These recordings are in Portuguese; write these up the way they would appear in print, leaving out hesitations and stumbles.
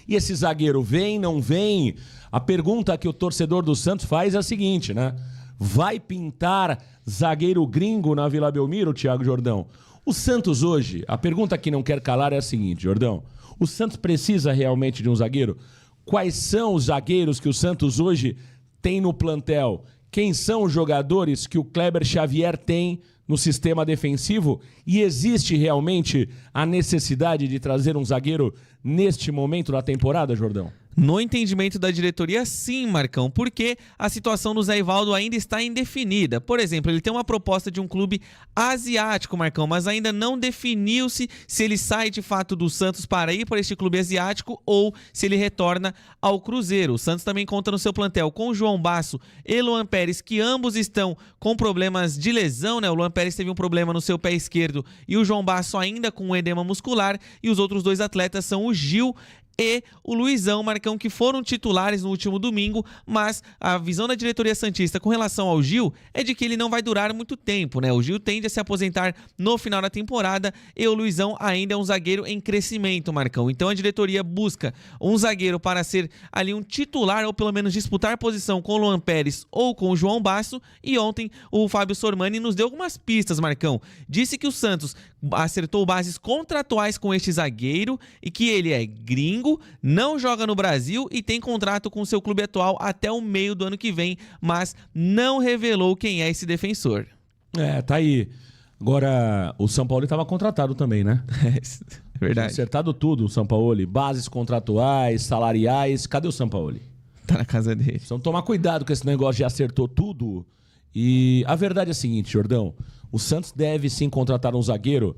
E esse zagueiro vem, não vem? A pergunta que o torcedor do Santos faz é a seguinte, né? Vai pintar zagueiro gringo na Vila Belmiro, Thiago Jordão? O Santos hoje, a pergunta que não quer calar é a seguinte, Jordão. O Santos precisa realmente de um zagueiro? Quais são os zagueiros que o Santos hoje tem no plantel? Quem são os jogadores que o Kleber Xavier tem no sistema defensivo? E existe realmente a necessidade de trazer um zagueiro neste momento da temporada, Jordão? No entendimento da diretoria, sim, Marcão, porque a situação do Zé Ivaldo ainda está indefinida. Por exemplo, ele tem uma proposta de um clube asiático, Marcão, mas ainda não definiu-se se ele sai de fato do Santos para ir para este clube asiático ou se ele retorna ao Cruzeiro. O Santos também conta no seu plantel com o João Basso e Luan Pérez, que ambos estão com problemas de lesão, né? O Luan Pérez teve um problema no seu pé esquerdo e o João Basso ainda com um edema muscular, e os outros dois atletas são o Gil e o Luizão, Marcão, que foram titulares no último domingo, mas a visão da diretoria santista com relação ao Gil é de que ele não vai durar muito tempo, né? O Gil tende a se aposentar no final da temporada e o Luizão ainda é um zagueiro em crescimento, Marcão. Então a diretoria busca um zagueiro para ser ali um titular ou pelo menos disputar posição com o Luan Pérez ou com o João Basso, e ontem o Fábio Sormani nos deu algumas pistas, Marcão. Disse que o Santos acertou bases contratuais com este zagueiro e que ele é gringo, não joga no Brasil e tem contrato com seu clube atual até o meio do ano que vem, mas não revelou quem é esse defensor. Tá aí. Agora, o São Paulo estava contratado também, né? É verdade. Acertado tudo o São Paulo. Bases contratuais, salariais. Cadê o São Paulo? Tá na casa dele. Precisam tomar cuidado com esse negócio de acertou tudo. E a verdade é a seguinte, Jordão. O Santos deve sim contratar um zagueiro.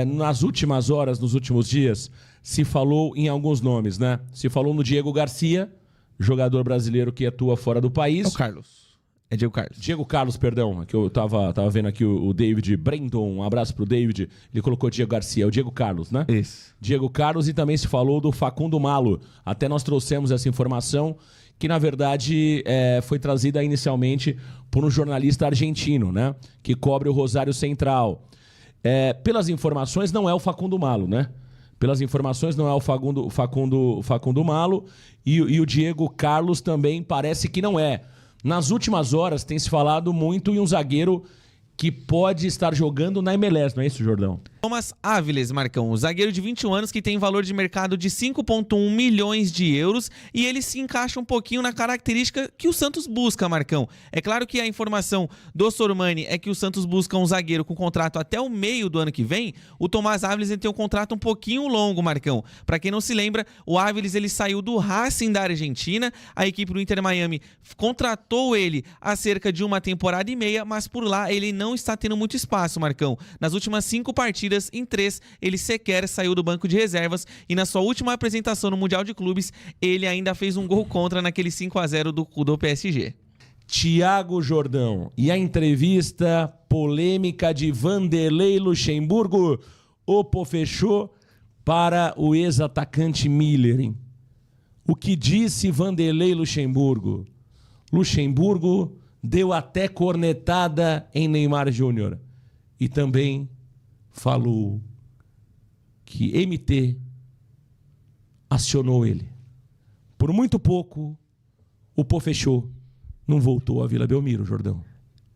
Nas últimas horas, nos últimos dias, se falou em alguns nomes, né? Se falou no Diego Garcia, jogador brasileiro que atua fora do país. É o Carlos. É Diego Carlos. Diego Carlos, perdão, que eu tava vendo aqui o David Brandon, um abraço pro David, ele colocou Diego Garcia, é o Diego Carlos, né? Isso. Diego Carlos, e também se falou do Facundo Malo. Até nós trouxemos essa informação, que na verdade foi trazida inicialmente por um jornalista argentino, né? Que cobre o Rosário Central. Pelas informações, não é o Facundo Malo, né? Pelas informações, não é o Facundo Malo, e o Diego Carlos também parece que não é. Nas últimas horas tem se falado muito em um zagueiro que pode estar jogando na MLS, não é isso, Jordão? Thomas Áviles, Marcão, zagueiro de 21 anos que tem valor de mercado de 5,1 milhões de euros, e ele se encaixa um pouquinho na característica que o Santos busca, Marcão. É claro que a informação do Sormani é que o Santos busca um zagueiro com contrato até o meio do ano que vem. O Thomas Áviles tem um contrato um pouquinho longo, Marcão. Para quem não se lembra, o Áviles ele saiu do Racing da Argentina, a equipe do Inter Miami contratou ele há cerca de uma temporada e meia, mas por lá ele não está tendo muito espaço, Marcão. Nas últimas 5 partidas, em 3, ele sequer saiu do banco de reservas, e na sua última apresentação no Mundial de Clubes, ele ainda fez um gol contra naquele 5-0 do PSG. Thiago Jordão, e a entrevista polêmica de Vanderlei Luxemburgo, fechou para o ex-atacante Miller, hein? O que disse Vanderlei Luxemburgo? Luxemburgo deu até cornetada em Neymar Júnior e também falou que MT acionou ele. Por muito pouco, o fechou não voltou à Vila Belmiro, Jordão.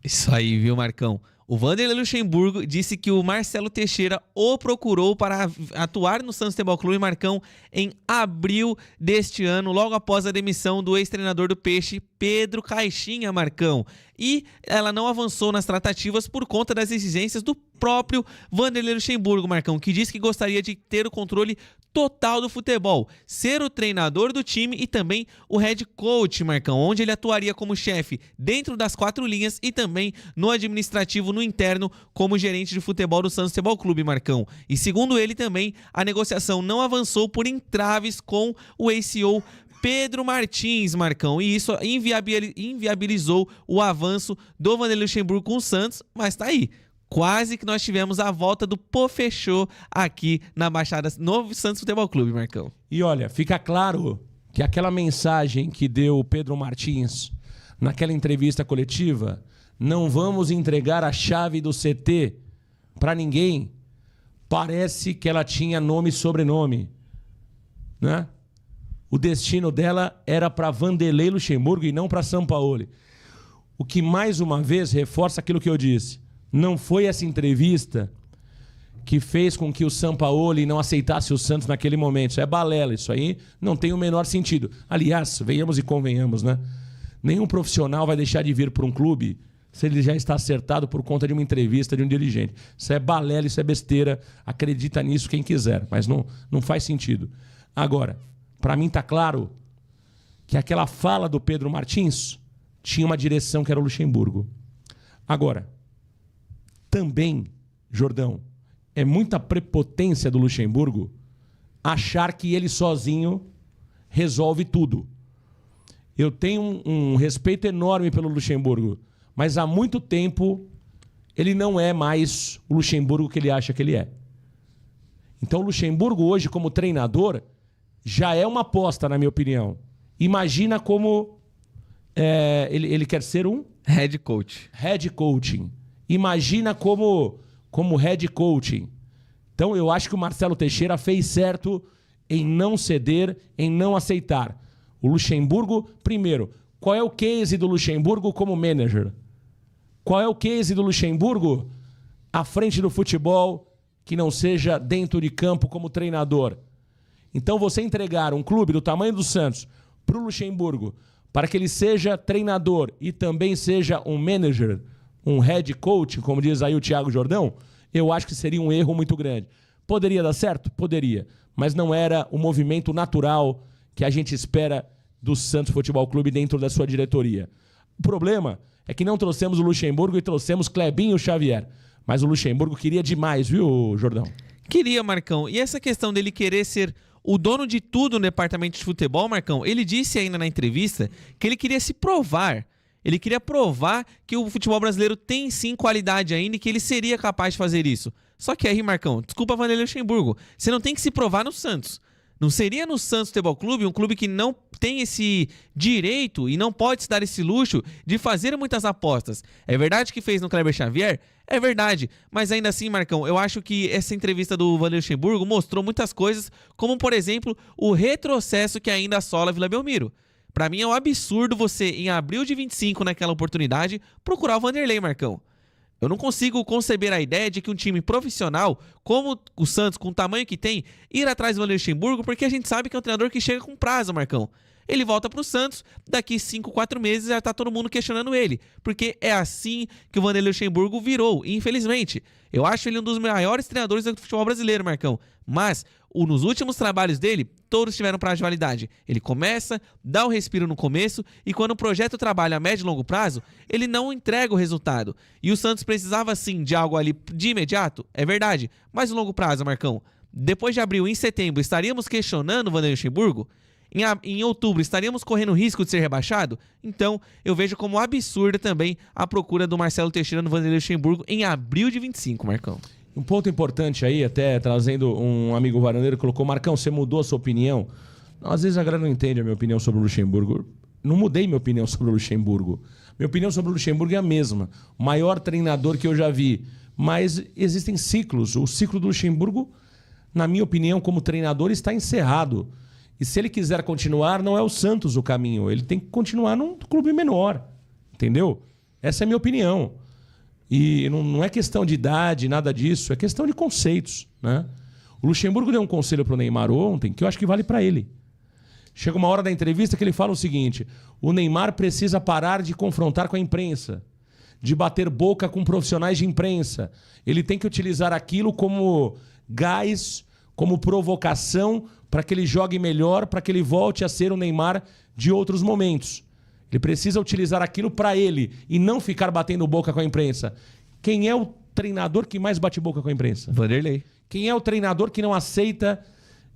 Isso aí, viu, Marcão? O Vanderlei Luxemburgo disse que o Marcelo Teixeira o procurou para atuar no Santos Futebol Clube, Marcão, em abril deste ano, logo após a demissão do ex-treinador do Peixe, Pedro Caixinha, Marcão. E ela não avançou nas tratativas por conta das exigências do próprio Vanderlei Luxemburgo, Marcão, que disse que gostaria de ter o controle total do futebol, ser o treinador do time e também o head coach, Marcão, onde ele atuaria como chefe dentro das 4 linhas e também no administrativo, no interno, como gerente de futebol do Santos Futebol Clube, Marcão. E segundo ele também, a negociação não avançou por entraves com o ACO Pedro Martins, Marcão, e isso inviabilizou o avanço do Vanderlei Luxemburgo com o Santos, mas tá aí. Quase que nós tivemos a volta do fechou aqui na Baixada Novo Santos Futebol Clube, Marcão. E olha, fica claro que aquela mensagem que deu o Pedro Martins naquela entrevista coletiva, não vamos entregar a chave do CT para ninguém, parece que ela tinha nome e sobrenome, né? o destino dela era para Vanderlei Luxemburgo e não para Sampaoli. O que mais uma vez reforça aquilo que eu disse. Não foi essa entrevista que fez com que o Sampaoli não aceitasse o Santos naquele momento. Isso é balela, isso aí não tem o menor sentido. Aliás, venhamos e convenhamos, né? Nenhum profissional vai deixar de vir para um clube se ele já está acertado por conta de uma entrevista de um dirigente. Isso é balela, isso é besteira. Acredita nisso quem quiser, mas não faz sentido. Agora, para mim está claro que aquela fala do Pedro Martins tinha uma direção que era o Luxemburgo. Agora, também, Jordão, é muita prepotência do Luxemburgo achar que ele sozinho resolve tudo. Eu tenho um respeito enorme pelo Luxemburgo, mas há muito tempo ele não é mais o Luxemburgo que ele acha que ele é. Então o Luxemburgo hoje, como treinador, já é uma aposta, na minha opinião. Imagina como ele quer ser um... Head coach. Head coaching. Imagina como head coaching. Então eu acho que o Marcelo Teixeira fez certo em não ceder, em não aceitar. O Luxemburgo, primeiro, qual é o case do Luxemburgo como manager? Qual é o case do Luxemburgo à frente do futebol que não seja dentro de campo como treinador? Então você entregar um clube do tamanho do Santos para o Luxemburgo para que ele seja treinador e também seja um manager, um head coach, como diz aí o Thiago Jordão, eu acho que seria um erro muito grande. Poderia dar certo? Poderia. Mas não era o movimento natural que a gente espera do Santos Futebol Clube dentro da sua diretoria. O problema é que não trouxemos o Luxemburgo e trouxemos Clebinho Xavier. Mas o Luxemburgo queria demais, viu, Jordão? Queria, Marcão. E essa questão dele querer ser o dono de tudo no departamento de futebol, Marcão, ele disse ainda na entrevista que ele queria se provar. Ele queria provar que o futebol brasileiro tem sim qualidade ainda e que ele seria capaz de fazer isso. Só que aí, Marcão, desculpa, Vanderlei Luxemburgo, você não tem que se provar no Santos. Não seria no Santos Futebol Clube, um clube que não tem esse direito e não pode se dar esse luxo de fazer muitas apostas. É verdade que fez no Kleber Xavier? É verdade. Mas ainda assim, Marcão, eu acho que essa entrevista do Vanderlei Luxemburgo mostrou muitas coisas, como, por exemplo, o retrocesso que ainda assola a Vila Belmiro. Pra mim é um absurdo você, em abril de 25, naquela oportunidade, procurar o Vanderlei, Marcão. Eu não consigo conceber a ideia de que um time profissional, como o Santos, com o tamanho que tem, ir atrás do Vanderlei Luxemburgo, porque a gente sabe que é um treinador que chega com prazo, Marcão. Ele volta pro Santos, daqui 5, 4 meses já tá todo mundo questionando ele. Porque é assim que o Vanderlei Luxemburgo virou, infelizmente. Eu acho ele um dos maiores treinadores do futebol brasileiro, Marcão. Mas, nos últimos trabalhos dele, todos tiveram prazo de validade. Ele começa, dá um respiro no começo e quando o projeto trabalha a médio e longo prazo, ele não entrega o resultado. E o Santos precisava sim de algo ali de imediato, é verdade. Mas o longo prazo, Marcão, depois de abril, em setembro, estaríamos questionando o Vanderlei Luxemburgo? Em outubro, estaríamos correndo risco de ser rebaixado? Então, eu vejo como absurda também a procura do Marcelo Teixeira no Vanderlei Luxemburgo em abril de 25, Marcão. Um ponto importante aí, até trazendo um amigo varandeiro, colocou: Marcão, você mudou a sua opinião? Não, às vezes a galera não entende a minha opinião sobre o Luxemburgo. Não mudei minha opinião sobre o Luxemburgo. Minha opinião sobre o Luxemburgo é a mesma. O maior treinador que eu já vi. Mas existem ciclos. O ciclo do Luxemburgo, na minha opinião, como treinador, está encerrado. E se ele quiser continuar, não é o Santos o caminho. Ele tem que continuar num clube menor. Entendeu? Essa é a minha opinião. E não é questão de idade, nada disso. É questão de conceitos, né? O Luxemburgo deu um conselho para o Neymar ontem que eu acho que vale para ele. Chega uma hora da entrevista que ele fala o seguinte: o Neymar precisa parar de confrontar com a imprensa, de bater boca com profissionais de imprensa. Ele tem que utilizar aquilo como gás, como provocação para que ele jogue melhor, para que ele volte a ser o Neymar de outros momentos. Ele precisa utilizar aquilo para ele e não ficar batendo boca com a imprensa. Quem é o treinador que mais bate boca com a imprensa? Vanderlei. Quem é o treinador que não aceita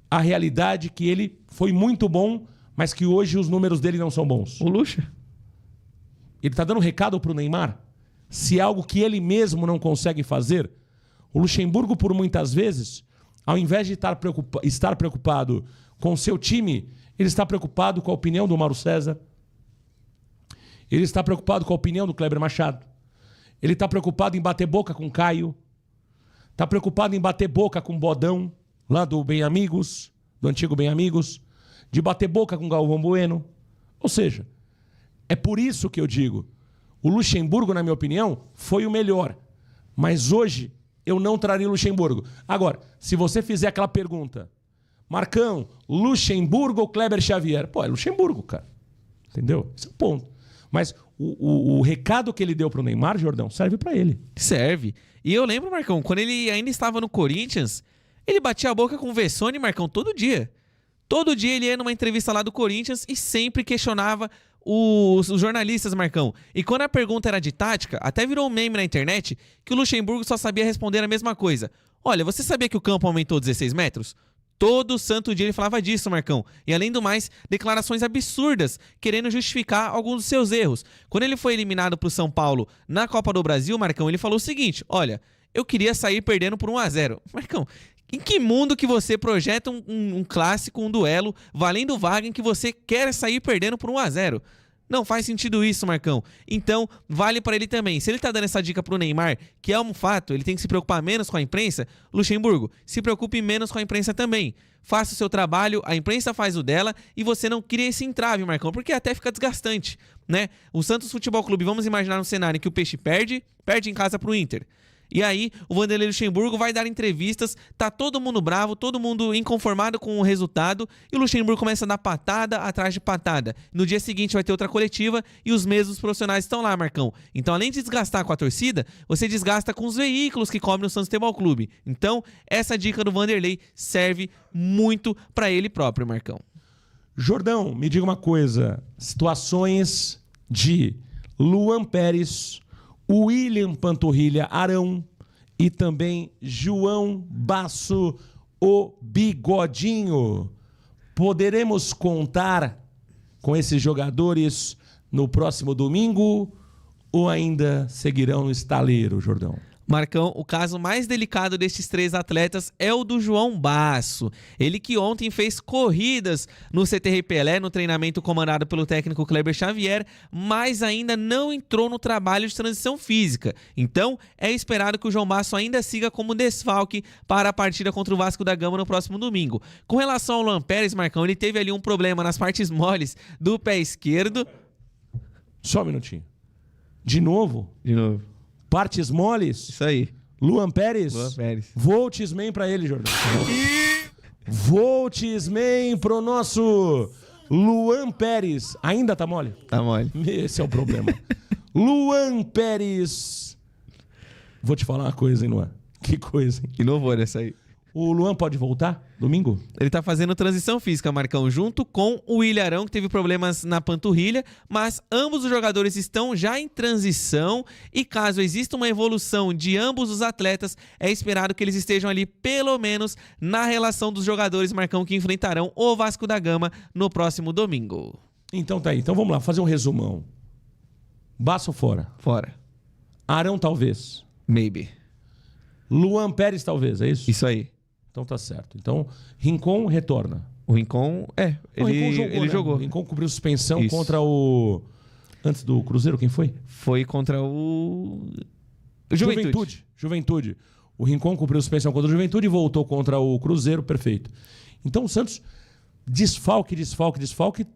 a realidade que ele foi muito bom, mas que hoje os números dele não são bons? O Luxa. Ele está dando recado para o Neymar? Se é algo que ele mesmo não consegue fazer, o Luxemburgo, por muitas vezes, ao invés de estar preocupado com o seu time, ele está preocupado com a opinião do Mauro César. Ele está preocupado com a opinião do Kleber Machado. Ele está preocupado em bater boca com o Caio. Está preocupado em bater boca com o Bodão, lá do Bem Amigos, do antigo Bem Amigos. de bater boca com o Galvão Bueno. Ou seja, é por isso que eu digo, o Luxemburgo, na minha opinião, foi o melhor. Mas hoje eu não traria o Luxemburgo. Agora, se você fizer aquela pergunta, Marcão, Luxemburgo ou Kleber Xavier? Pô, é Luxemburgo, cara. Entendeu? Esse é o ponto. Mas o recado que ele deu pro Neymar, Jordão, serve para ele. Serve. E eu lembro, Marcão, quando ele ainda estava no Corinthians, ele batia a boca com o Vessone, Marcão, todo dia. Todo dia ele ia numa entrevista lá do Corinthians e sempre questionava os jornalistas, Marcão. E quando a pergunta era de tática, até virou um meme na internet que o Luxemburgo só sabia responder a mesma coisa. Olha, você sabia que o campo aumentou 16 metros? Todo santo dia ele falava disso, Marcão. E além do mais, declarações absurdas, querendo justificar alguns dos seus erros. Quando ele foi eliminado pro São Paulo na Copa do Brasil, Marcão, ele falou o seguinte: olha, eu queria sair perdendo por 1-0. Marcão, em que mundo que você projeta um clássico, um duelo, valendo vaga em que você quer sair perdendo por 1-0? Não faz sentido isso, Marcão. Então, vale pra ele também. Se ele tá dando essa dica pro Neymar, que é um fato, ele tem que se preocupar menos com a imprensa, Luxemburgo, se preocupe menos com a imprensa também. Faça o seu trabalho, a imprensa faz o dela e você não cria esse entrave, Marcão, porque até fica desgastante, né? O Santos Futebol Clube, vamos imaginar um cenário em que o Peixe perde em casa pro Inter. E aí, o Vanderlei Luxemburgo vai dar entrevistas, tá todo mundo bravo, todo mundo inconformado com o resultado, e o Luxemburgo começa a dar patada atrás de patada. No dia seguinte vai ter outra coletiva e os mesmos profissionais estão lá, Marcão. Então, além de desgastar com a torcida, você desgasta com os veículos que cobrem o Santos Futebol Clube. Então, essa dica do Vanderlei serve muito pra ele próprio, Marcão. Jordão, me diga uma coisa. Situações de Luan Pérez, William Panturrilha Arão e também João Basso, o Bigodinho. Poderemos contar com esses jogadores no próximo domingo ou ainda seguirão no estaleiro, Jordão? Marcão, o caso mais delicado destes três atletas é o do João Basso. Ele que ontem fez corridas no CTR Pelé, no treinamento comandado pelo técnico Kleber Xavier, mas ainda não entrou no trabalho de transição física. Então, é esperado que o João Basso ainda siga como desfalque para a partida contra o Vasco da Gama no próximo domingo. Com relação ao Luan Pérez, Marcão, ele teve ali um problema nas partes moles do pé esquerdo. Só um minutinho. De novo? De novo. Partes moles? Isso aí. Luan Pérez? Luan Pérez. Voltisman pra ele, Jordão. Voltisman pro nosso Luan Pérez. Ainda tá mole? Tá mole. Esse é o problema. Luan Pérez. Vou te falar uma coisa, hein, Luan? Que coisa, hein? Inovou nessa aí. O Luan pode voltar domingo? Ele tá fazendo transição física, Marcão, junto com o William Arão, que teve problemas na panturrilha, mas ambos os jogadores estão já em transição e caso exista uma evolução de ambos os atletas, é esperado que eles estejam ali pelo menos na relação dos jogadores, Marcão, que enfrentarão o Vasco da Gama no próximo domingo. Então tá aí. Então vamos lá, fazer um resumão. Basso fora. Fora. Arão talvez. Maybe. Luan Pérez talvez, é isso? Isso aí. Então tá certo. Então, Rincon retorna. O Rincon, ele jogou. O Rincon cumpriu suspensão Isso. contra o... Antes do Cruzeiro, quem foi? Foi contra o... Juventude. O Rincon cumpriu suspensão contra o Juventude e voltou contra o Cruzeiro, perfeito. Então o Santos, desfalque,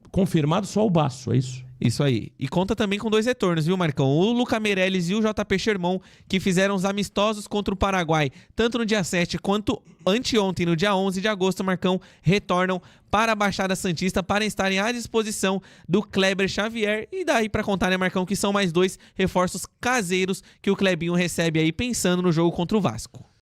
confirmado só o Basso, é isso? Isso aí. E conta também com 2 retornos, viu, Marcão? O Luca Meirelles e o JP Sherman, que fizeram os amistosos contra o Paraguai, tanto no dia 7 quanto anteontem, no dia 11 de agosto, Marcão, retornam para a Baixada Santista para estarem à disposição do Kleber Xavier. E daí para contar, né, Marcão, que são mais 2 reforços caseiros que o Clebinho recebe aí pensando no jogo contra o Vasco.